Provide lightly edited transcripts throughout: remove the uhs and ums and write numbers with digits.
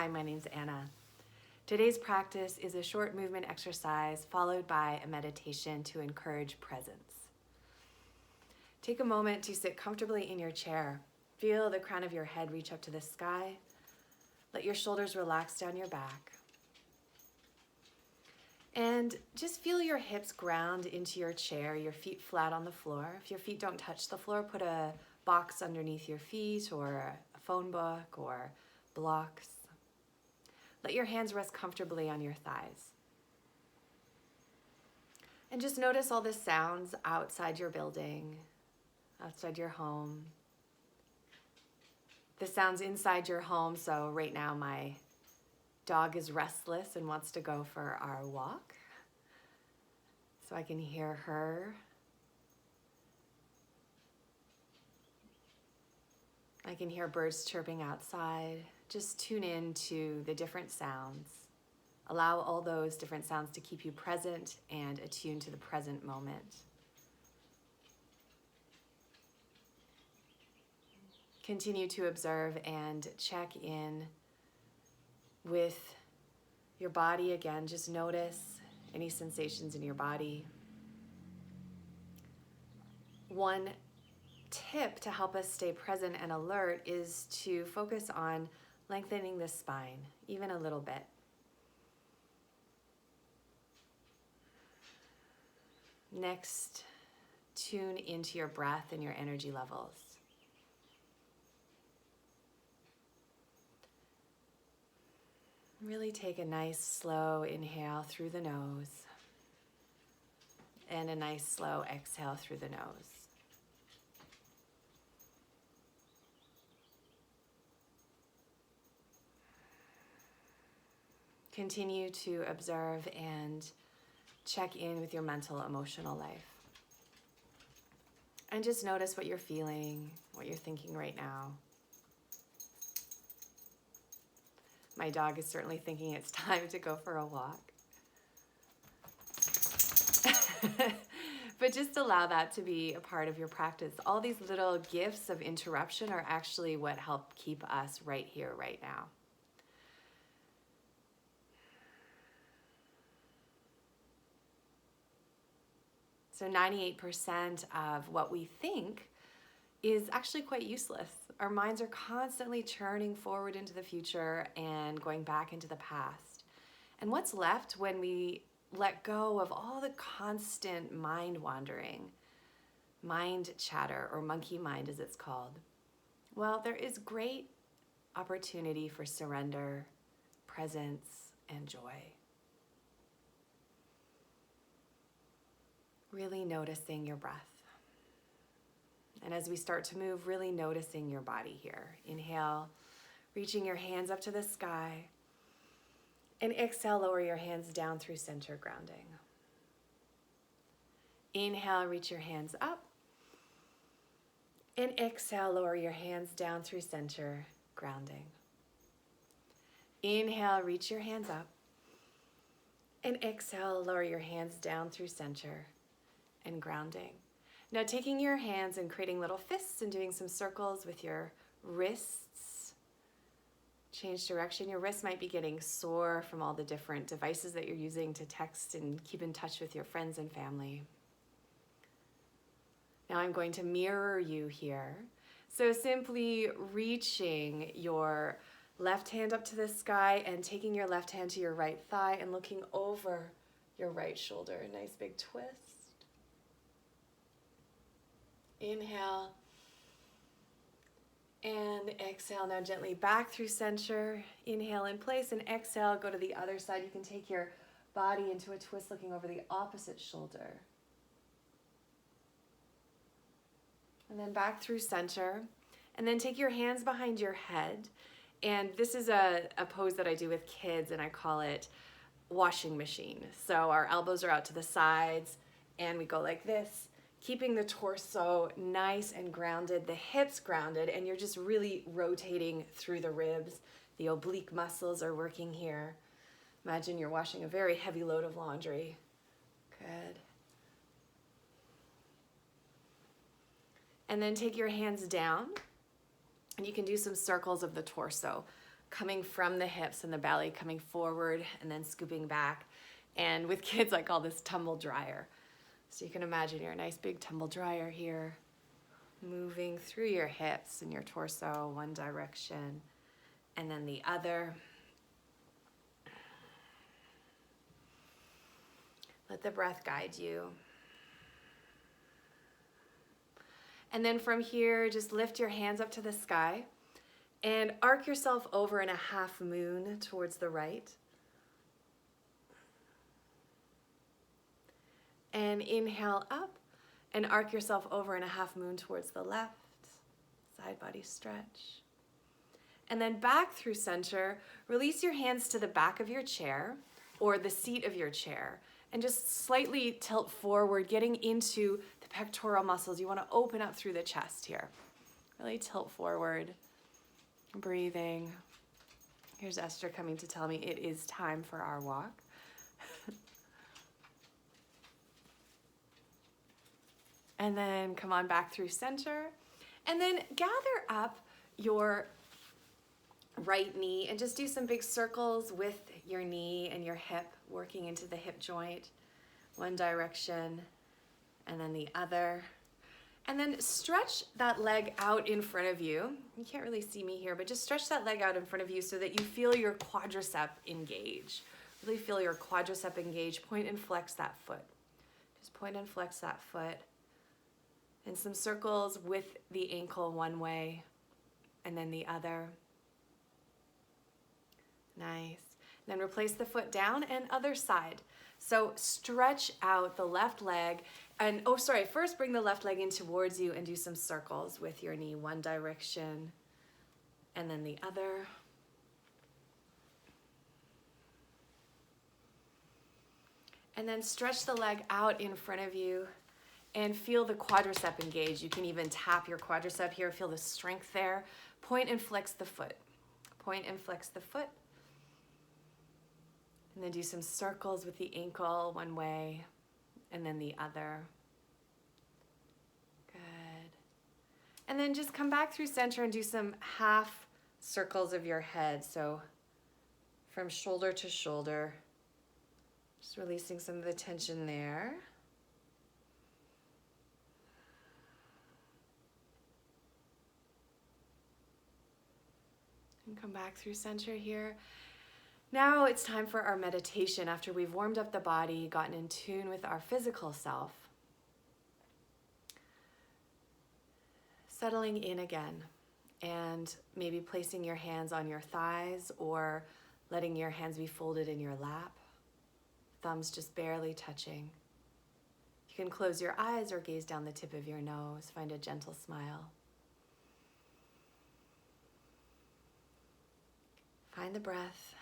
Hi, my name's Anna. Today's practice is a short movement exercise followed by a meditation to encourage presence. Take a moment to sit comfortably in your chair. Feel the crown of your head reach up to the sky. Let your shoulders relax down your back. And just feel your hips ground into your chair, your feet flat on the floor. If your feet don't touch the floor, put a box underneath your feet or a phone book or blocks. Let your hands rest comfortably on your thighs. And just notice all the sounds outside your building, outside your home. The sounds inside your home. So right now my dog is restless and wants to go for our walk. So I can hear her. I can hear birds chirping outside. Just tune in to the different sounds. Allow all those different sounds to keep you present and attuned to the present moment. Continue to observe and check in with your body again. Just notice any sensations in your body. One tip to help us stay present and alert is to focus on lengthening the spine, even a little bit. Next, tune into your breath and your energy levels. Really take a nice slow inhale through the nose and a nice slow exhale through the nose. Continue to observe and check in with your mental, emotional life. And just notice what you're feeling, what you're thinking right now. My dog is certainly thinking it's time to go for a walk. But just allow that to be a part of your practice. All these little gifts of interruption are actually what help keep us right here, right now. So 98% of what we think is actually quite useless. Our minds are constantly churning forward into the future and going back into the past. And what's left when we let go of all the constant mind wandering, mind chatter, or monkey mind as it's called? Well, there is great opportunity for surrender, presence, and joy. Really noticing your breath. And as we start to move, really noticing your body here. Inhale, reaching your hands up to the sky. And exhale, lower your hands down through center, grounding. Inhale, reach your hands up. And exhale, lower your hands down through center, grounding. Inhale, reach your hands up. And exhale, lower your hands down through center and grounding. Now taking your hands and creating little fists and doing some circles with your wrists. Change direction. Your wrists might be getting sore from all the different devices that you're using to text and keep in touch with your friends and family. Now I'm going to mirror you here. So simply reaching your left hand up to the sky and taking your left hand to your right thigh and looking over your right shoulder. A nice big twist. Inhale and exhale. Now gently back through center. Inhale in place and exhale. Go to the other side. You can take your body into a twist looking over the opposite shoulder. And then back through center. And then take your hands behind your head. And this is a pose that I do with kids, and I call it washing machine. So our elbows are out to the sides and we go like this, keeping the torso nice and grounded, the hips grounded, and you're just really rotating through the ribs. The oblique muscles are working here. Imagine you're washing a very heavy load of laundry. Good. And then take your hands down, and you can do some circles of the torso. coming from the hips and the belly, coming forward and then scooping back. And with kids, I call this tumble dryer. So you can imagine you're a nice big tumble dryer here, moving through your hips and your torso, one direction, and then the other. Let the breath guide you. And then from here, just lift your hands up to the sky and arc yourself over in a half moon towards the right. And inhale up and arc yourself over in a half moon towards the left. Side body stretch. And then back through center, release your hands to the back of your chair or the seat of your chair and just slightly tilt forward, getting into the pectoral muscles. You want to open up through the chest here. Really tilt forward, breathing. Here's Esther coming to tell me it is time for our walk. And then come on back through center. And then gather up your right knee and just do some big circles with your knee and your hip, working into the hip joint. One direction and then the other. And then stretch that leg out in front of you. You can't really see me here, but just stretch that leg out in front of you so that you feel your quadricep engage. Really feel your quadricep engage. Point and flex that foot. Just point and flex that foot. And some circles with the ankle one way and then the other. Nice. Then replace the foot down and other side. So stretch out the left leg and, first bring the left leg in towards you and do some circles with your knee, one direction and then the other. And then stretch the leg out in front of you and feel the quadricep engage. You can even tap your quadricep here, feel the strength there. Point and flex the foot. Point and flex the foot. And then do some circles with the ankle one way and then the other. Good. And then just come back through center and do some half circles of your head. So from shoulder to shoulder, just releasing some of the tension there. And come back through center here. Now it's time for our meditation after we've warmed up the body, gotten in tune with our physical self. Settling in again and maybe placing your hands on your thighs or letting your hands be folded in your lap, thumbs just barely touching. You can close your eyes or gaze down the tip of your nose, find a gentle smile. Find the breath.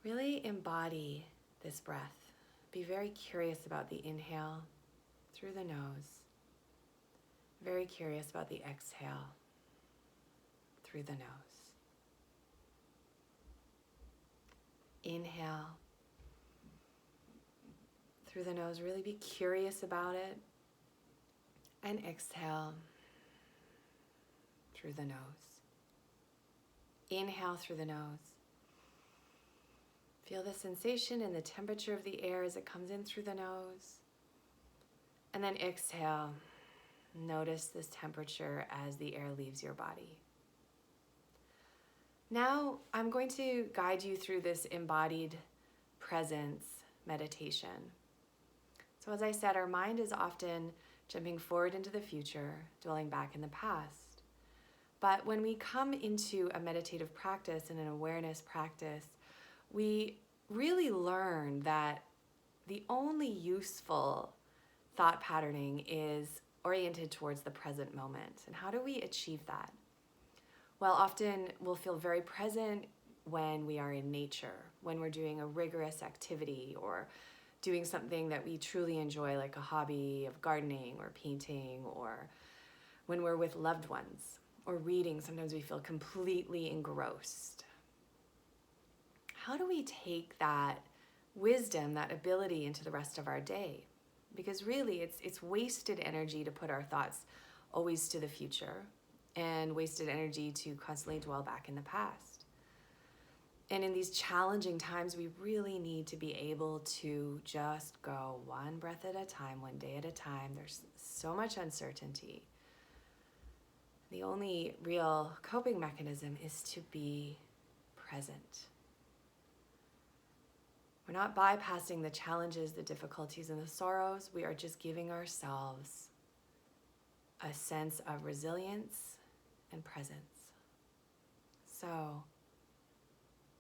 Really embody this breath. Be very curious about the inhale through the nose. Very curious about the exhale through the nose. Inhale through the nose. Really be curious about it. And exhale through the nose. Inhale through the nose. Feel the sensation and the temperature of the air as it comes in through the nose. And then exhale. Notice this temperature as the air leaves your body. Now I'm going to guide you through this embodied presence meditation. So as I said, our mind is often jumping forward into the future, dwelling back in the past. But when we come into a meditative practice and an awareness practice, we really learn that the only useful thought patterning is oriented towards the present moment. And how do we achieve that? Well, often we'll feel very present when we are in nature, when we're doing a rigorous activity or doing something that we truly enjoy, like a hobby of gardening or painting, or when we're with loved ones or reading. Sometimes we feel completely engrossed. How do we take that wisdom, that ability into the rest of our day? because really it's wasted energy to put our thoughts always to the future and wasted energy to constantly dwell back in the past. And in these challenging times, we really need to be able to just go one breath at a time, one day at a time. There's so much uncertainty. The only real coping mechanism is to be present. We're not bypassing the challenges, the difficulties, and the sorrows. We are just giving ourselves a sense of resilience and presence. So,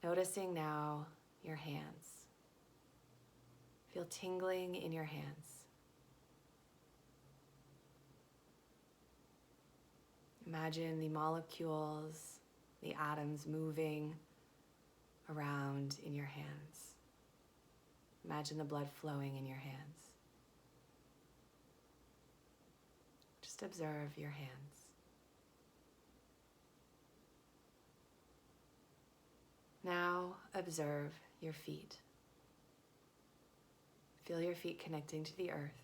noticing now your hands. Feel tingling in your hands. Imagine the molecules, the atoms moving around in your hands. Imagine the blood flowing in your hands. Just observe your hands. Now observe your feet. Feel your feet connecting to the earth.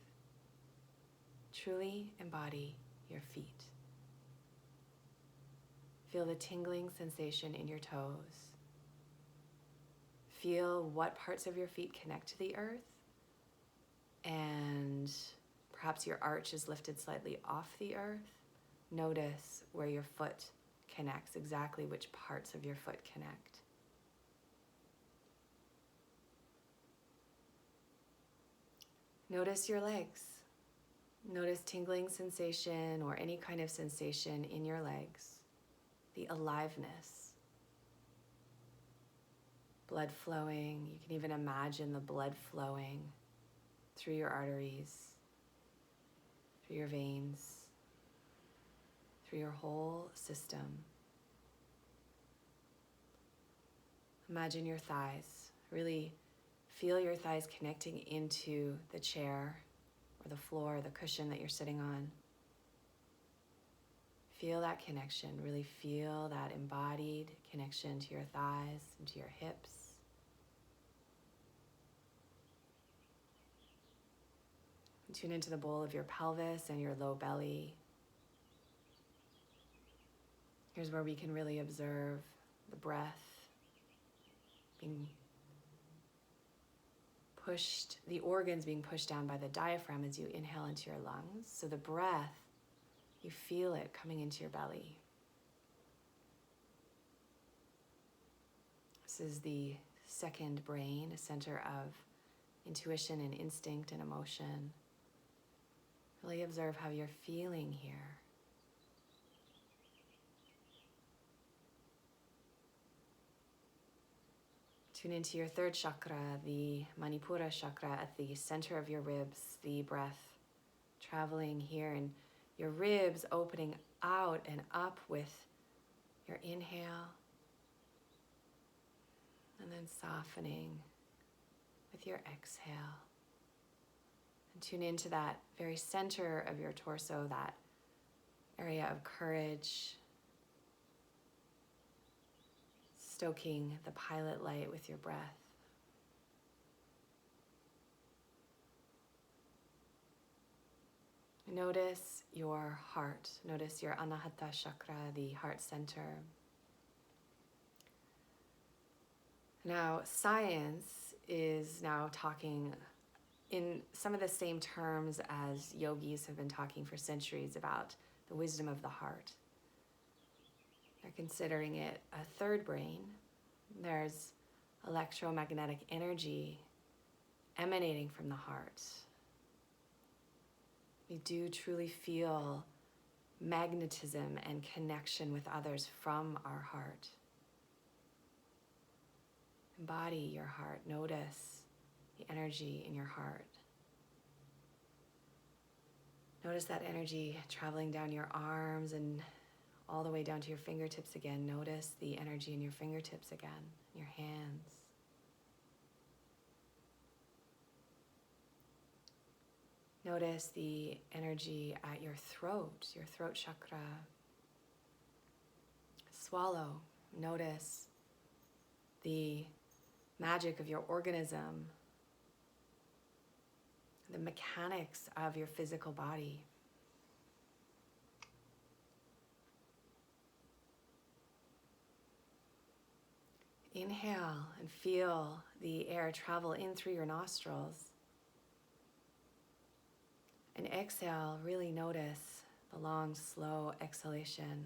Truly embody your feet. Feel the tingling sensation in your toes. Feel what parts of your feet connect to the earth, and perhaps your arch is lifted slightly off the earth. Notice where your foot connects, exactly which parts of your foot connect. Notice your legs. Notice tingling sensation or any kind of sensation in your legs. The aliveness. Blood flowing. You can even imagine the blood flowing through your arteries, through your veins, through your whole system. Imagine your thighs. Really feel your thighs connecting into the chair or the floor or the cushion that you're sitting on. Feel that connection. Really feel that embodied connection to your thighs and to your hips. Tune into the bowl of your pelvis and your low belly. Here's where we can really observe the breath being pushed, the organs being pushed down by the diaphragm as you inhale into your lungs. So the breath, you feel it coming into your belly. This is the second brain, a center of intuition and instinct and emotion. Really observe how you're feeling here. Tune into your third chakra, the Manipura chakra at the center of your ribs, the breath traveling here and your ribs opening out and up with your inhale, and then softening with your exhale. And tune into that very center of your torso, that area of courage, stoking the pilot light with your breath. Notice your heart. Notice your Anahata chakra, the heart center. Now, science is now talking in some of the same terms as yogis have been talking for centuries about the wisdom of the heart. They're considering it a third brain. There's electromagnetic energy emanating from the heart. We do truly feel magnetism and connection with others from our heart. Embody your heart. Notice the energy in your heart. Notice that energy traveling down your arms and all the way down to your fingertips again. Notice the energy in your fingertips again, your hands. Notice the energy at your throat chakra. Swallow. Notice the magic of your organism the mechanics of your physical body. Inhale and feel the air travel in through your nostrils. And exhale, really notice the long, slow exhalation.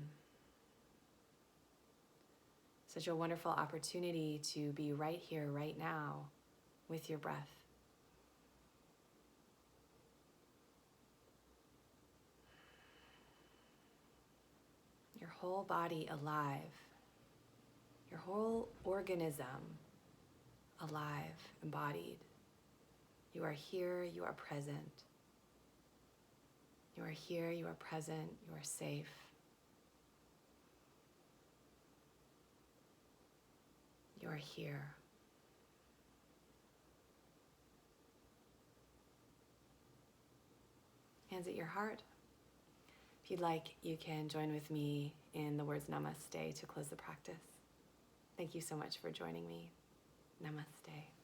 Such a wonderful opportunity to be right here, right now, with your breath. Your whole body alive. Your whole organism alive, embodied. You are here, you are present. You are here, you are present, you are safe. You are here. Hands at your heart. If you'd like, you can join with me in the words Namaste to close the practice. Thank you so much for joining me. Namaste.